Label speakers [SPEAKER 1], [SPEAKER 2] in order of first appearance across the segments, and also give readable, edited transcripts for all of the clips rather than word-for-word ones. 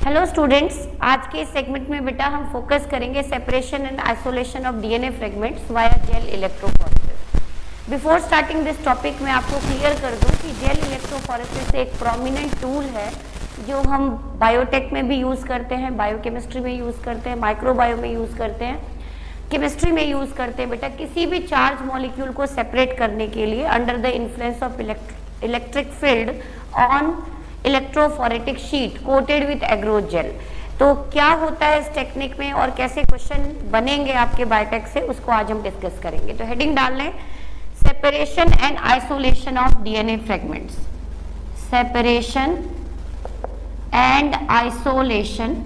[SPEAKER 1] Hello students, आज के segment में बेटा हम फोकस करेंगे separation and isolation of DNA fragments via gel electrophoresis. Before starting this topic मैं आपको क्लियर कर दूं कि जेल इलेक्ट्रोफोरेसिस एक प्रोमिनेंट टूल है जो हम बायोटेक में भी यूज़ करते हैं, बायोकेमिस्ट्री में यूज़ करते हैं, माइक्रोबायो में यूज़ करते हैं, केमिस्ट्री में यूज़ करते हैं। बेटा किसी भी चार्ज मॉलिक्यूल को सेपरेट करने के लिए under the influence of electric field on electrophoretic sheet coated with agro gel. तो क्या होता है इस टेक्निक में और कैसे क्वेश्चन बनेंगे आपके बायोटेक से, उसको आज हम डिस्कस करेंगे। तो हेडिंग डाल लें, separation and isolation of DNA fragments. Separation and isolation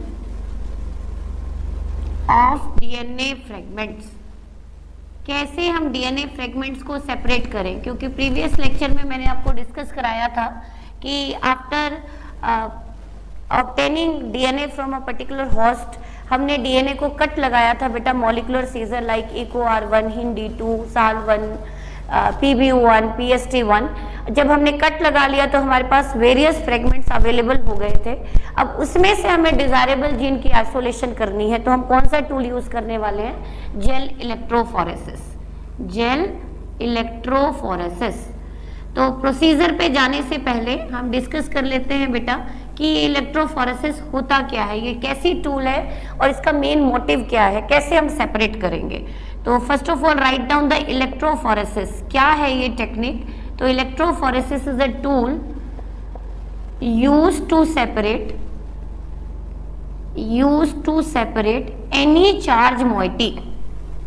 [SPEAKER 1] of DNA fragments. कैसे हम डीएनए फ्रेगमेंट्स को सेपरेट करें, क्योंकि प्रीवियस लेक्चर में मैंने आपको डिस्कस कराया था कि after obtaining DNA from a particular host हमने डीएनए को कट लगाया था बेटा molecular scissor like EcoR1, HindD2, SAL1, PBU1, PST1। जब हमने कट लगा लिया तो हमारे पास वेरियस फ्रेगमेंट्स अवेलेबल हो गए थे। अब उसमें से हमें डिजायरेबल जीन की आइसोलेशन करनी है, तो हम कौन सा टूल यूज करने वाले हैं? Gel electrophoresis. Gel electrophoresis. तो प्रोसीजर पे जाने से पहले हम डिस्कस कर लेते हैं बेटा कि इलेक्ट्रोफोरेसिस होता क्या है, ये कैसी टूल है और इसका मेन मोटिव क्या है, कैसे हम सेपरेट करेंगे। तो first of all write down the electrophoresis. क्या है ये टेक्निक? तो electrophoresis is a tool used to separate any charge moiety.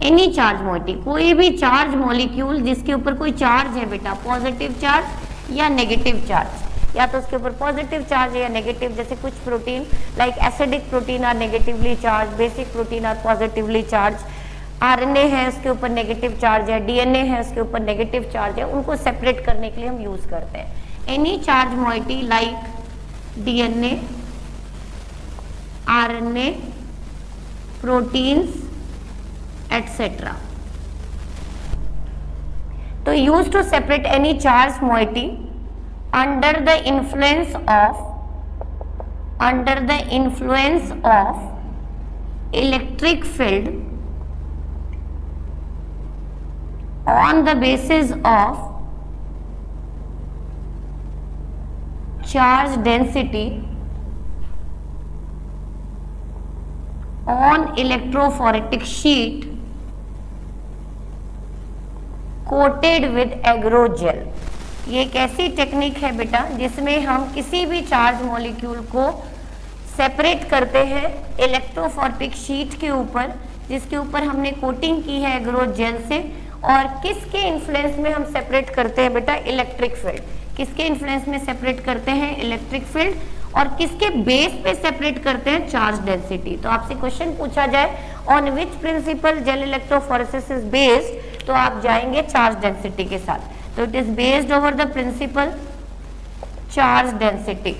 [SPEAKER 1] Any charge moiety, कोई भी चार्ज मॉलिक्यूल जिसके ऊपर कोई चार्ज है बेटा, पॉजिटिव चार्ज या नेगेटिव चार्ज, या तो उसके ऊपर पॉजिटिव चार्ज है या नेगेटिव। जैसे कुछ protein like acidic protein are negatively charge, basic protein are positively charge, RNA है उसके ऊपर नेगेटिव चार्ज है, डीएनए है उसके ऊपर नेगेटिव चार्ज है, उनको सेपरेट करने के लिए हम यूज करते हैं any charge moiety like DNA, RNA, proteins etc. तो use to separate any charge moiety under the influence of electric field on the basis of charge density on electrophoretic sheet coated with agro gel. ये एक ऐसी technique है बेटा जिसमें हम किसी भी चार्ज मॉलिक्यूल को सेपरेट करते हैं इलेक्ट्रोफोरेटिक शीट के ऊपर, जिसके ऊपर हमने कोटिंग की है एग्रो जेल से। और किसके इन्फ्लुएंस में हम सेपरेट करते हैं बेटा? Electric field. किसके इन्फ्लुएंस में सेपरेट करते हैं? Electric field. और किसके बेस पे सेपरेट करते हैं? Charge density. तो आपसे क्वेश्चन पूछा जाए on which principle gel electrophoresis is based, तो आप जाएंगे चार्ज डेंसिटी के साथ। तो it is based over the principle charge density.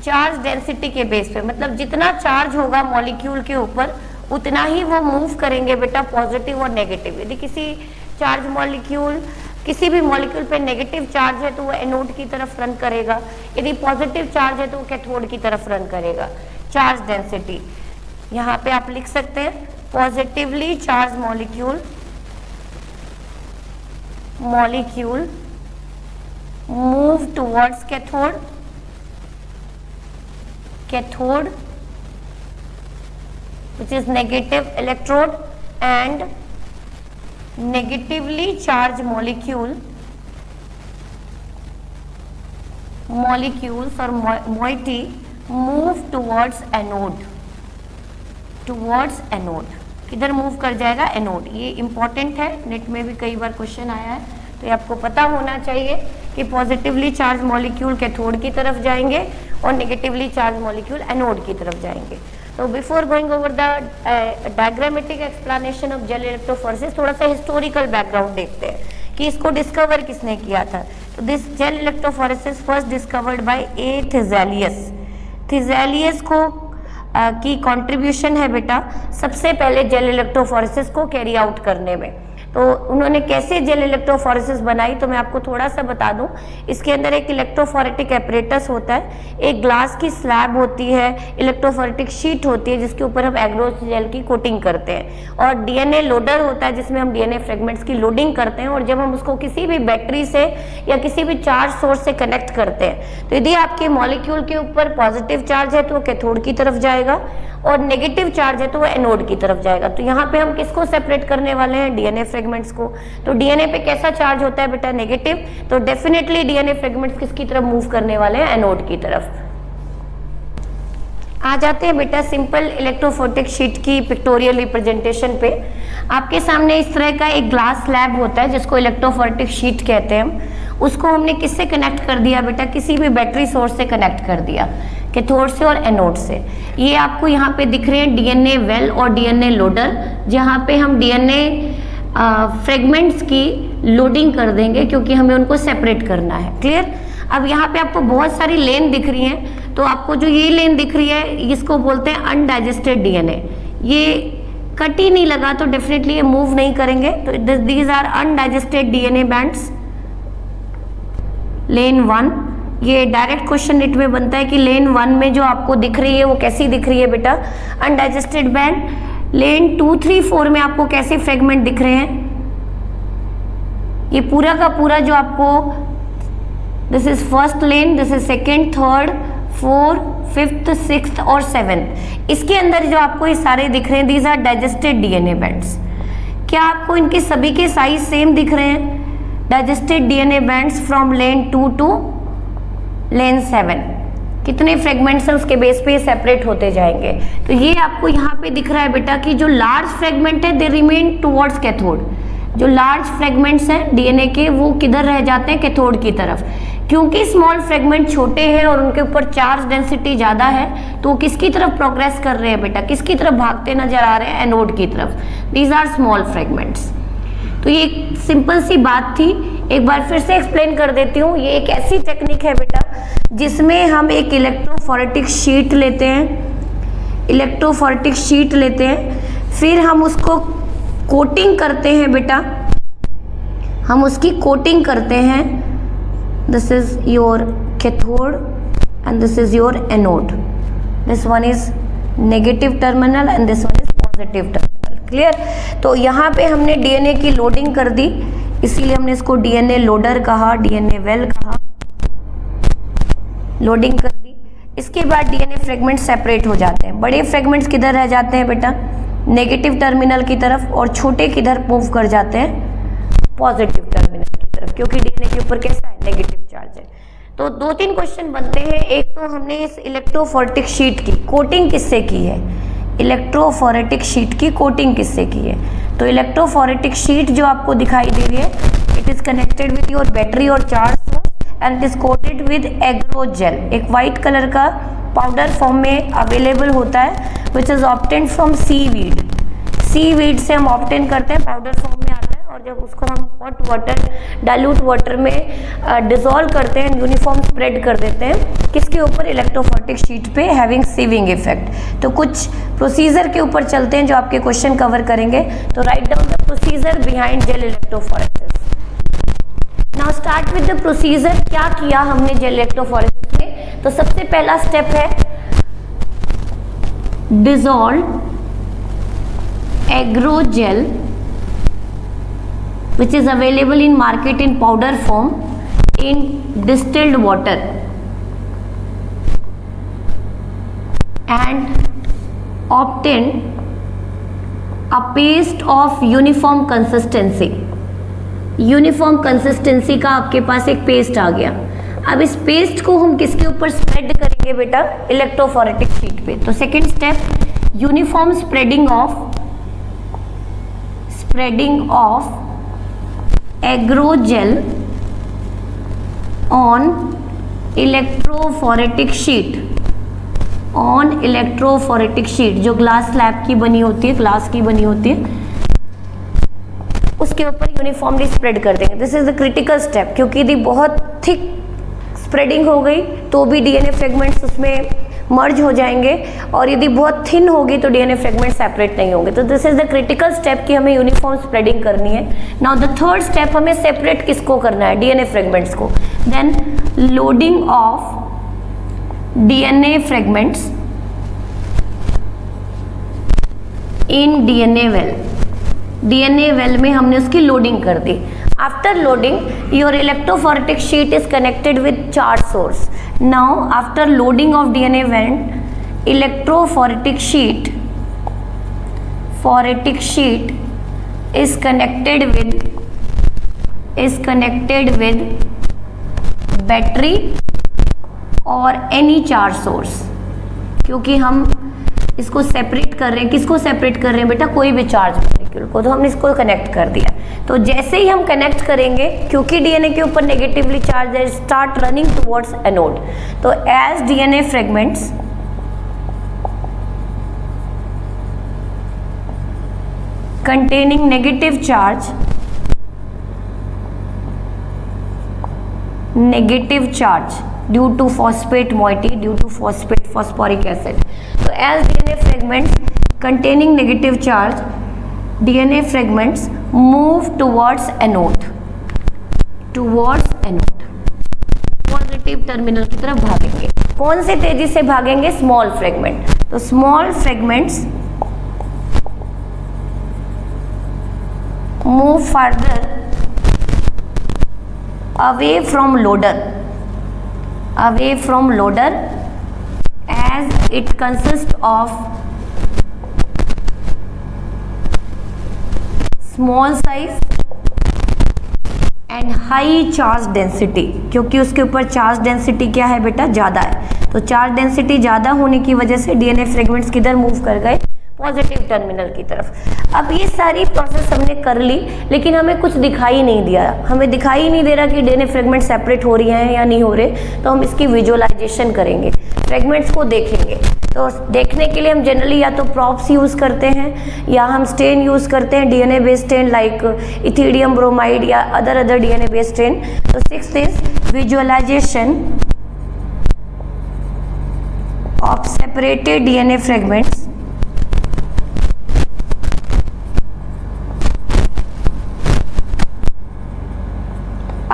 [SPEAKER 1] Charge density के बेस पे, मतलब जितना चार्ज होगा मॉलिक्यूल के ऊपर उतना ही वो मूव करेंगे बेटा पॉजिटिव और नेगेटिव। यदि किसी चार्ज मॉलिक्यूल किसी भी मॉलिक्यूल पे नेगेटिव चार्ज है तो वो एनोड की तरफ रन करेगा, यदि पॉजिटिव चार्ज है तो वो कैथोड की तरफ रन करेगा। चार्ज डेंसिटी यहाँ पे आप लिख सकते हैं, positively charge molecule move towards cathode which is negative electrode, and negatively charged molecules or moiety move towards anode। किधर मूव कर जाएगा? एनोड। ये इंपॉर्टेंट है, नेट में भी कई बार क्वेश्चन आया है, तो ये आपको पता होना चाहिए कि पॉजिटिवली चार्ज मॉलिक्यूल कैथोड की तरफ जाएंगे और नेगेटिवली चार्ज मॉलिक्यूल एनोड की तरफ जाएंगे। तो before going over the diagrammatic explanation of gel electrophoresis, थोड़ा सा हिस्टोरिकल बैकग्राउंड देखते हैं कि इसको डिस्कवर किसने किया था। तो this gel electrophoresis first discovered by A Tiselius. Tiselius को की कंट्रीब्यूशन है बेटा सबसे पहले जेल इलेक्ट्रोफोरेसिस को कैरी आउट करने में। तो उन्होंने कैसे जेल इलेक्ट्रोफोरेसिस बनाई, तो मैं आपको थोड़ा सा बता दूं। इसके अंदर एक इलेक्ट्रोफोरेटिक एपरेटस होता है, एक ग्लास की स्लैब होती है, इलेक्ट्रोफोरेटिक शीट होती है जिसके ऊपर हम एग्रो जेल की कोटिंग करते हैं, और डीएनए लोडर होता है जिसमें हम डीएनए फ्रेगमेंट्स की लोडिंग करते हैं। और जब हम उसको किसी भी बैटरी से या किसी भी चार्ज सोर्स से कनेक्ट करते हैं, तो यदि आपके मॉलिक्यूल के ऊपर पॉजिटिव चार्ज है तो वो कैथोड की तरफ जाएगा, और नेगेटिव चार्ज है तो वो एनोड की तरफ जाएगा। तो यहाँ पे हम किसको सेपरेट करने वाले हैं, डीएनए फ्रेगमेंट्स को। तो डीएनए पे कैसा चार्ज होता है बेटा, नेगेटिव, तो डेफिनेटली डीएनए फ्रेगमेंट्स किसकी तरफ मूव करने वाले हैं, एनोड की तरफ। आ जाते हैं बेटा सिंपल इलेक्ट्रोफोरेटिक शीट की पिक्टोरियल रिप्रेजेंटेशन पे। आपके सामने इस तरह का एक ग्लास स्लैब होता है जिसको इलेक्ट्रोफोरेटिक शीट कहते हैं हम। उसको हमने किससे कनेक्ट कर दिया बेटा, किसी भी बैटरी सोर्स से कनेक्ट कर दिया, कैथोड से और एनोड से। ये आपको यहाँ पे दिख रहे हैं डीएनए वेल और डीएनए लोडर, जहाँ पे हम डीएनए फ्रेगमेंट्स की लोडिंग कर देंगे क्योंकि हमें उनको सेपरेट करना है। क्लियर। अब यहाँ पे आपको बहुत सारी लेन दिख रही हैं, तो आपको जो ये लेन दिख रही है इसको बोलते हैं अनडाइजेस्टेड डीएनए। ये कट ही नहीं लगा तो डेफिनेटली ये मूव नहीं करेंगे, तो these are undigested DNA bands. Lane 1, ये डायरेक्ट क्वेश्चन नेट में बनता है कि लेन 1 में जो आपको दिख रही है वो कैसी दिख रही है बेटा, अनडाइजेस्टेड बैंड। लेन 2, 3, 4 में आपको कैसे फ्रेगमेंट दिख रहे हैं, ये पूरा का पूरा जो आपको, this is first lane, this is second, third, fourth, fifth, sixth और सेवेंथ। इसके अंदर जो आपको ये सारे दिख रहे हैं these are digested DNA bands. क्या आपको इनके सभी के साइज सेम दिख रहे हैं, digested DNA bands from lane 2 two lane 7। कितने फ्रेगमेंट्स हैं उसके बेस पे ये सेपरेट होते जाएंगे। तो ये आपको यहाँ पे दिख रहा है बेटा कि जो लार्ज फ्रेगमेंट है दे रिमेन टुवर्ड्स कैथोड। जो लार्ज फ्रेगमेंट्स हैं डीएनए के वो किधर रह जाते हैं, कैथोड की तरफ। क्योंकि स्मॉल फ्रेगमेंट छोटे हैं और उनके ऊपर चार्ज डेंसिटी ज़्यादा है, तो वो किसकी तरफ प्रोग्रेस कर रहे हैं बेटा, किसकी तरफ भागते नजर आ रहे हैं, एनोड की तरफ। These are small fragments. तो ये एक सिंपल सी बात थी, एक बार फिर से एक्सप्लेन कर देती हूँ। ये एक ऐसी टेक्निक है बेटा जिसमें हम एक इलेक्ट्रोफोरेटिक शीट लेते हैं, इलेक्ट्रोफोरेटिक शीट लेते हैं, फिर हम उसको कोटिंग करते हैं बेटा, हम उसकी कोटिंग करते हैं। This is your cathode and this is your anode. This one is negative terminal and this one is positive terminal. Clear. तो यहाँ पे हमने डीएनए की लोडिंग कर दी, इसीलिए हमने इसको डीएनए लोडर कहा, डीएनए वेल कहा। लोडिंग कर दी, इसके बाद डीएनए फ्रेगमेंट सेपरेट हो जाते हैं। बड़े फ्रेगमेंट्स किधर रह जाते हैं बेटा, नेगेटिव टर्मिनल की तरफ, और छोटे किधर मूव कर जाते हैं, पॉजिटिव टर्मिनल की तरफ, क्योंकि डीएनए के ऊपर कैसा है, नेगेटिव चार्ज है। तो 2-3 क्वेश्चन बनते हैं। एक तो हमने इस इलेक्ट्रोफोरेटिक शीट की कोटिंग किससे की है, इलेक्ट्रोफोरेटिक शीट की कोटिंग किससे की है। तो इलेक्ट्रोफोरेटिक शीट जो आपको दिखाई दे रही है, it is connected with your battery और charge source and it is coated with agarose gel. एक वाइट कलर का पाउडर फॉर्म में अवेलेबल होता है which is obtained from seaweed. Seaweed से हम ऑब्टेन करते हैं, पाउडर फॉर्म में आता है, और जब उसको हम हॉट वाटर, डाइल्यूट वाटर में डिसॉल्व करते हैं, यूनिफॉर्म स्प्रेड कर देते हैं किसके ऊपर, इलेक्ट्रोफोरेटिक शीट पे, हैविंग सीविंग इफेक्ट। तो कुछ प्रोसीजर के ऊपर चलते हैं जो आपके क्वेश्चन कवर करेंगे। तो right down the procedure behind gel electrophoresis. Now start with the procedure. क्या किया हमने जेल इलेक्ट्रोफोरेसिस में, तो सबसे पहला स्टेप है dissolve एग्रोजेल which is available in market in powder form in distilled water and obtain a paste of uniform consistency। Uniform consistency का आपके पास एक पेस्ट आ गया। अब इस पेस्ट को हम किसके ऊपर स्प्रेड करेंगे बेटा, इलेक्ट्रोफोरेटिक शीट पे। तो second step, uniform spreading of एग्रोजेल on electrophoretic sheet, जो ग्लास स्लैब की बनी होती है, ग्लास की बनी होती है, उसके ऊपर यूनिफॉर्मली स्प्रेड कर देंगे। This is the critical step, क्योंकि यदि बहुत थिक स्प्रेडिंग हो गई तो भी डीएनए फ्रेगमेंट्स उसमें मर्ज हो जाएंगे, और यदि बहुत थिन होगी तो डीएनए फ्रेगमेंट सेपरेट नहीं होंगे। तो this is the critical step कि हमें यूनिफॉर्म स्प्रेडिंग करनी है। नाउ द थर्ड स्टेप, हमें सेपरेट किसको करना है, डीएनए फ्रेगमेंट्स को। Then loading of DNA fragments in DNA well. DNA well में हमने उसकी लोडिंग कर दी। After loading your electrophoretic sheet is connected with charge source. Now after loading of DNA well, electrophoretic sheet is connected with battery और any charge source, क्योंकि हम इसको separate कर रहे हैं। किसको सेपरेट कर रहे हैं बेटा, कोई भी चार्ज मॉलिक्यूल को, तो हमने इसको कनेक्ट कर दिया। तो जैसे ही हम कनेक्ट करेंगे, क्योंकि डीएनए के ऊपर नेगेटिवली चार्ज है, स्टार्ट रनिंग टुवर्ड्स एनोड। तो as DNA fragments containing negative charge due to phosphate moiety, due to phosphoric acid. So as DNA fragments containing negative charge, DNA fragments move towards anode, positive terminal की तरफ भागेंगे। कौन से तेजी से भागेंगे, small fragment. तो small fragments move further away from loader as it consists of small size and high charge density, क्योंकि उसके ऊपर चार्ज डेंसिटी क्या है बेटा, ज़्यादा है। तो चार्ज डेंसिटी ज़्यादा होने की वजह से डीएनए फ्रेगमेंट्स किधर मूव कर गए, पॉजिटिव टर्मिनल की तरफ। अब ये सारी प्रोसेस हमने कर ली, लेकिन हमें कुछ दिखाई नहीं दिया। हमें दिखाई नहीं दे रहा कि डीएनए फ्रेगमेंट सेपरेट हो रही हैं या नहीं हो रहे। तो हम इसकी विजुअलाइजेशन करेंगे, फ्रेगमेंट्स को देखेंगे। तो देखने के लिए हम जनरली या तो प्रॉप्स यूज़ करते हैं या हम स्टेन यूज़ करते हैं, DNA based stain like ethidium bromide या अदर डीएनए बेस्ड स्टेन। तो sixth is visualization of separated DNA fragments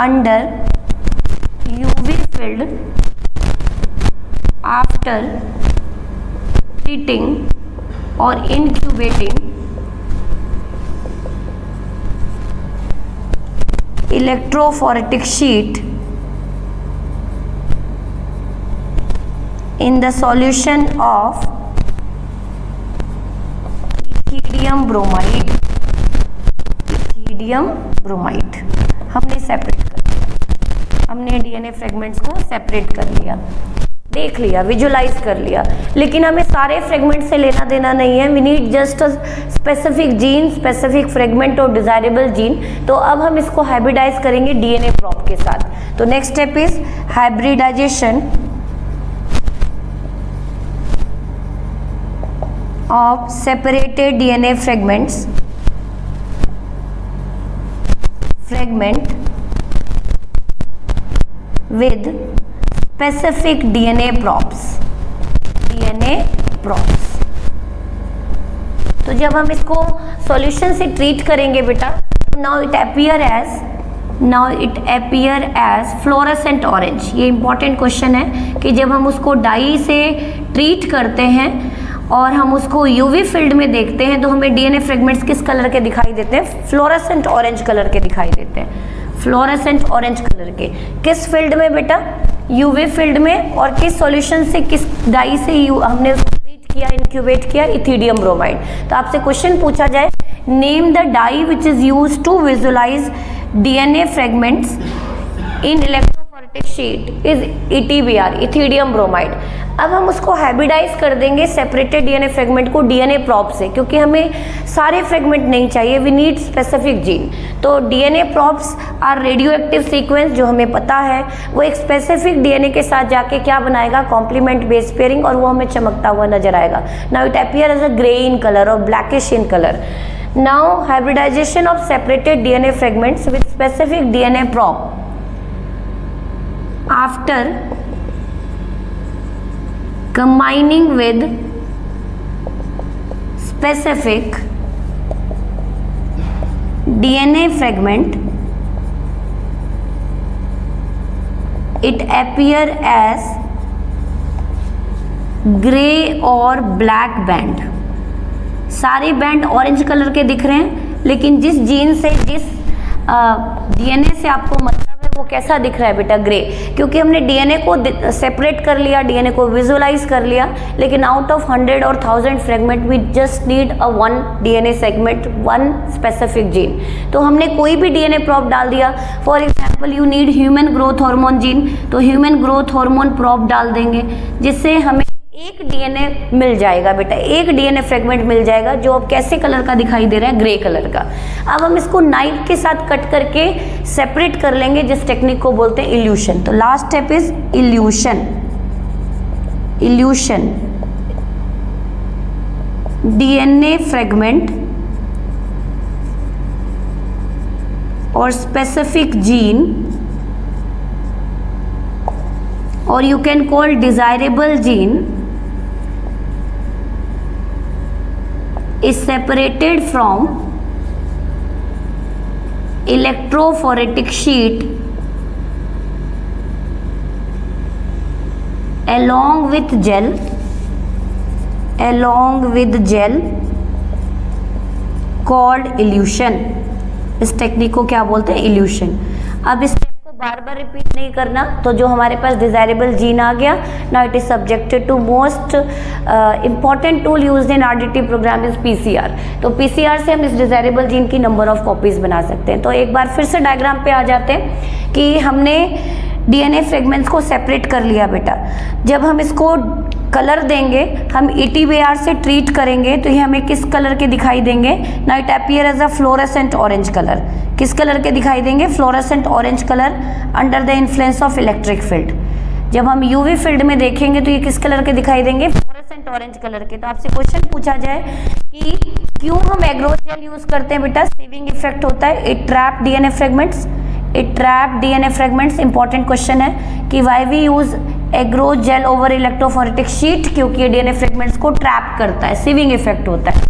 [SPEAKER 1] under UV field after treating or incubating electrophoretic sheet in the solution of ethidium bromide। हमने separate कर लिया, हमने DNA fragments को separate कर लिया, देख लिया, विजुअलाइज कर लिया। लेकिन हमें सारे फ्रेगमेंट से लेना देना नहीं है। We need just a specific gene, specific fragment और डिजायरेबल जीन। तो अब हम इसको हाइब्रिडाइज करेंगे डीएनए प्रॉप के साथ। तो next step is hybridization of separated DNA fragment with specific DNA props। तो जब हम इसको सॉल्यूशन से ट्रीट करेंगे बेटा, तो now it appear as fluorescent orange. ये इंपॉर्टेंट क्वेश्चन है कि जब हम उसको डाई से ट्रीट करते हैं और हम उसको यूवी फील्ड में देखते हैं, तो हमें डीएनए फ्रेगमेंट्स किस कलर के दिखाई देते हैं, फ्लोरेसेंट ऑरेंज कलर के दिखाई देते हैं। फ्लोरेसेंट ऑरेंज कलर के किस फील्ड में बेटा, यूवी फील्ड में। और किस सॉल्यूशन से, किस डाई से हमने उसको ट्रीट किया, इंक्यूबेट किया, इथिडियम ब्रोमाइड। तो आपसे क्वेश्चन पूछा जाए, name the dye which is used to visualize DNA fragments in electrophoretic sheet is ETBR, ethidium bromide. अब हम उसको हाइब्रिडाइज कर देंगे सेपरेटेड डीएनए फ्रेगमेंट को डीएनए प्रॉप से, क्योंकि हमें सारे फ्रेगमेंट नहीं चाहिए, वी नीड स्पेसिफिक जीन। तो DNA probes are radioactive sequence, जो हमें पता है। वो एक स्पेसिफिक डीएनए के साथ जाके क्या बनाएगा, कॉम्प्लीमेंट बेस पेयरिंग, और वो हमें चमकता हुआ नजर आएगा। Now it appear as a grey in colour और blackish in colour. Now hybridization of separated DNA fragments with specific DNA probe after combining with specific DNA fragment, it appear as grey और black band. सारे band orange colour के दिख रहे हैं, लेकिन जिस gene से, जिस डीएनए से आपको मतलब है वो कैसा दिख रहा है बेटा? ग्रे, क्योंकि हमने डीएनए को सेपरेट कर लिया, डीएनए को विजुअलाइज कर लिया, लेकिन आउट ऑफ 100 और 1000 fragment we just need a one DNA segment, one specific gene. तो हमने कोई भी डीएनए प्रॉप डाल दिया। For example you need human growth hormone gene, तो ह्यूमन ग्रोथ हार्मोन प्रॉप डाल देंगे, जिससे हमें एक डीएनए मिल जाएगा बेटा, एक डीएनए फ्रेगमेंट मिल जाएगा, जो अब कैसे कलर का दिखाई दे रहा है? ग्रे कलर का। अब हम इसको नाइफ के साथ कट करके सेपरेट कर लेंगे, जिस टेक्निक को बोलते हैं इल्यूशन। तो last step is illusion. Evolution, DNA fragment और स्पेसिफिक जीन, और you can call desirable gene, is separated from electrophoretic sheet along with gel called evolution. इस टेक्निक को क्या बोलते हैं? इल्यूशन। अब इस बार बार रिपीट नहीं करना। तो जो हमारे पास डिजायरेबल जीन आ गया, now it is subjected to most important tool used in RDT program is PCR. तो पीसीआर से हम इस डिजायरेबल जीन की नंबर ऑफ कॉपीज बना सकते हैं। तो एक बार फिर से डायग्राम पे आ जाते हैं कि हमने डीएनए फ्रेगमेंट्स को सेपरेट कर लिया बेटा। जब हम इसको कलर देंगे, हम ETBR से ट्रीट करेंगे, तो ये हमें किस कलर के दिखाई देंगे? Now it appear as a fluorescent orange colour. किस कलर के दिखाई देंगे? Fluorescent orange colour under the influence of electric field. जब हम यूवी फील्ड में देखेंगे तो ये किस कलर के दिखाई देंगे? फ्लोरेसेंट ऑरेंज कलर के। तो आपसे क्वेश्चन पूछा जाए कि क्यों हम एग्रोजेल यूज करते हैं बेटा? सीविंग इफेक्ट होता है, it trap DNA fragments, it trap DNA fragments. Important question है कि why we use agro gel over electrophoretic sheet, क्योंकि ये डीएनए फ्रेगमेंट्स को ट्रैप करता है, सीविंग इफेक्ट होता है।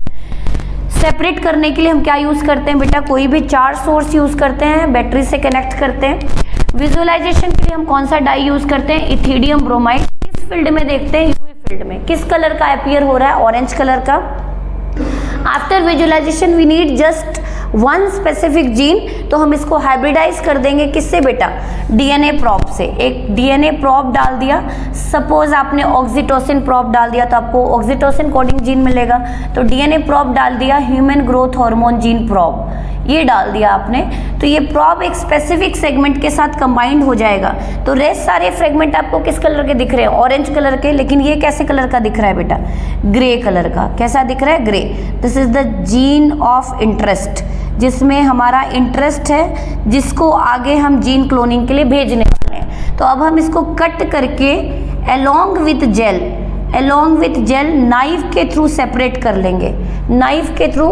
[SPEAKER 1] सेपरेट करने के लिए हम क्या यूज करते हैं बेटा? कोई भी चार्ज सोर्स यूज करते हैं, बैटरी से कनेक्ट करते हैं। विजुअलाइजेशन के लिए हम कौन सा डाई यूज करते हैं? Ethidium bromide. किस फील्ड में देखते हैं? यूवी फील्ड में। किस कलर का अपीयर हो रहा है? ऑरेंज कलर का। After visualization we need just one specific gene, तो हम इसको हाइब्रिडाइज कर देंगे। किससे बेटा? डीएनए प्रॉप से। एक डीएनए प्रॉप डाल दिया, सपोज आपने ऑक्सीटोसिन प्रॉप डाल दिया तो आपको ऑक्सीटोसिन कोडिंग जीन मिलेगा। तो डीएनए प्रॉप डाल दिया, human growth hormone gene prop ये डाल दिया आपने, तो ये प्रॉप एक स्पेसिफिक सेगमेंट के साथ कंबाइंड हो जाएगा। तो रेस्ट सारे फ्रेगमेंट आपको किस कलर के दिख रहे हैं? ऑरेंज कलर के। लेकिन ये कैसे कलर का दिख रहा है बेटा? ग्रे कलर का। कैसा दिख रहा है? Grey. This is the gene of interest, जिसमें हमारा इंटरेस्ट है, जिसको आगे हम जीन क्लोनिंग के लिए भेजने वाले हैं। तो अब हम इसको कट करके अलोंग विथ जेल नाइफ के थ्रू सेपरेट कर लेंगे। नाइफ के थ्रू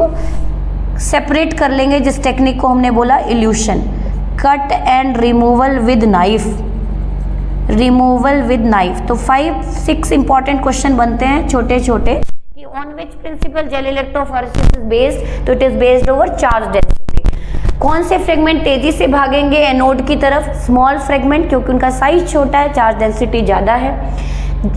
[SPEAKER 1] सेपरेट कर लेंगे, जिस टेक्निक को हमने बोला elution. Cut and removal with knife, removal with knife. तो 5-6 इंपॉर्टेंट क्वेश्चन बनते हैं छोटे छोटे कि on which principle gel electrophoresis is based? तो it is based over charge density. कौन से फ्रेगमेंट तेजी से भागेंगे एनोड की तरफ? स्मॉल फ्रेगमेंट, क्योंकि उनका साइज छोटा है, चार्ज डेंसिटी ज्यादा है।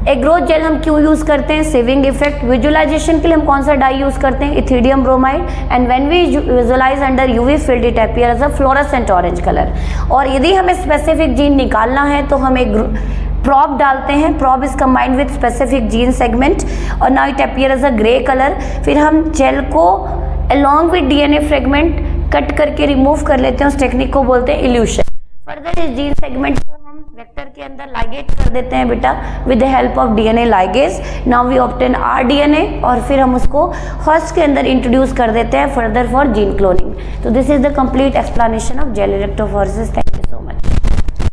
[SPEAKER 1] एग्रोथ जेल हम क्यों यूज करते हैं? Saving effect. विजुअलाइजेशन के लिए हम कौन सा डाई यूज करते हैं? Ethidium bromide. And when we visualize under UV field it appear as a fluorescent orange colour. और यदि हमें स्पेसिफिक जीन निकालना है तो हम एक प्रॉप डालते हैं, probe is combined with specific gene segment और now it appear as a grey colour. फिर हम जेल को along with DNA fragment cut करके रिमूव कर लेते हैं, उस टेक्निक को बोलते हैं इल्यूशन। फर्दर इस जीन सेगमेंट को हम वेक्टर के अंदर लाइगेट कर देते हैं बेटा with the help of DNA ligase. Now we obtain rDNA और फिर हम उसको होस्ट के अंदर इंट्रोड्यूस कर देते हैं फर्दर फॉर जीन क्लोनिंग। तो this is the complete explanation of gel electrophoresis. Thank you.